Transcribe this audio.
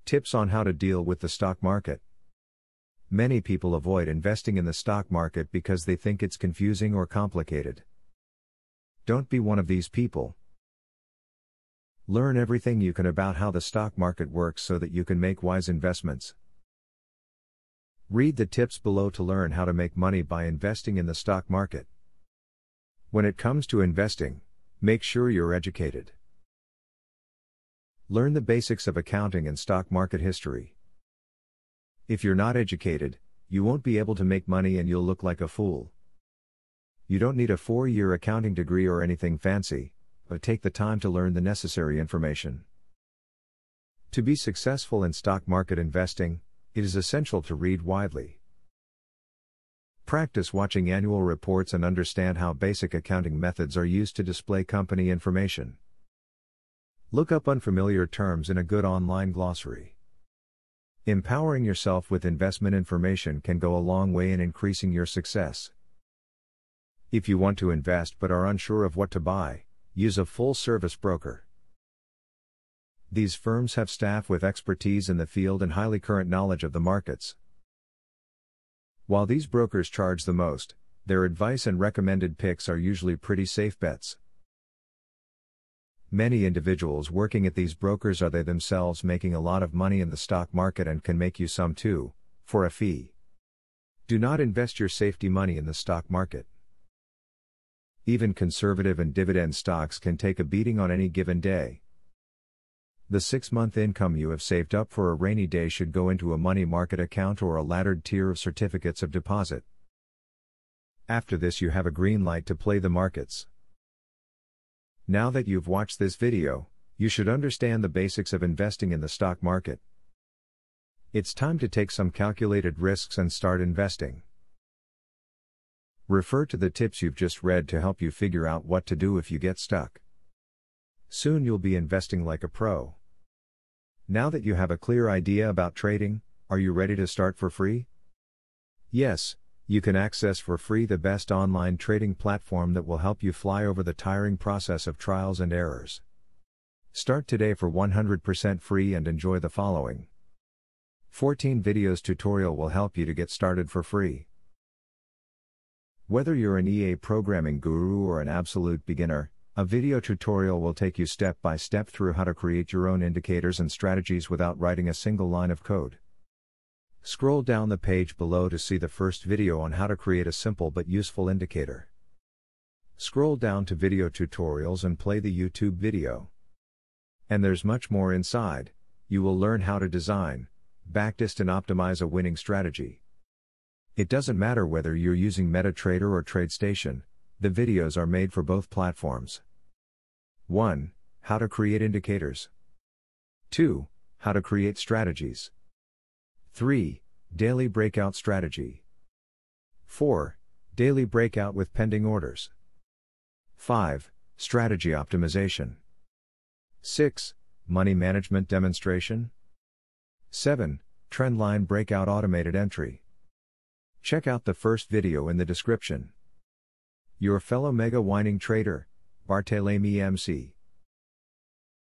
Tips on how to deal with the stock market. Many people avoid investing in the stock market because they think it's confusing or complicated. Don't be one of these people. Learn everything you can about how the stock market works so that you can make wise investments. Read the tips below to learn how to make money by investing in the stock market. When it comes to investing, make sure you're educated. Learn the basics of accounting and stock market history. If you're not educated, you won't be able to make money and you'll look like a fool. You don't need a 4-year accounting degree or anything fancy, but take the time to learn the necessary information. To be successful in stock market investing, it is essential to read widely. Practice watching annual reports and understand how basic accounting methods are used to display company information. Look up unfamiliar terms in a good online glossary. Empowering yourself with investment information can go a long way in increasing your success. If you want to invest but are unsure of what to buy, use a full-service broker. These firms have staff with expertise in the field and highly current knowledge of the markets. While these brokers charge the most, their advice and recommended picks are usually pretty safe bets. Many individuals working at these brokers are they themselves making a lot of money in the stock market and can make you some too, for a fee. Do not invest your safety money in the stock market. Even conservative and dividend stocks can take a beating on any given day. The 6-month income you have saved up for a rainy day should go into a money market account or a laddered tier of certificates of deposit. After this, you have a green light to play the markets. Now that you've watched this video, you should understand the basics of investing in the stock market. It's time to take some calculated risks and start investing. Refer to the tips you've just read to help you figure out what to do if you get stuck. Soon you'll be investing like a pro. Now that you have a clear idea about trading, are you ready to start for free? Yes, you can access for free the best online trading platform that will help you fly over the tiring process of trials and errors. Start today for 100% free and enjoy the following 14 videos tutorial will help you to get started for free. Whether you're an EA programming guru or an absolute beginner, a video tutorial will take you step by step through how to create your own indicators and strategies without writing a single line of code. Scroll down the page below to see the first video on how to create a simple but useful indicator. Scroll down to video tutorials and play the YouTube video. And there's much more inside. You will learn how to design, backtest and optimize a winning strategy. It doesn't matter whether you're using MetaTrader or TradeStation, the videos are made for both platforms. 1. How to create indicators. 2. How to create strategies. 3. Daily breakout strategy. 4. Daily breakout with pending orders. 5. Strategy optimization. 6. Money management demonstration. 7. Trendline breakout automated entry. Check out the first video in the description. Your fellow mega winning trader, Barthélemy MC.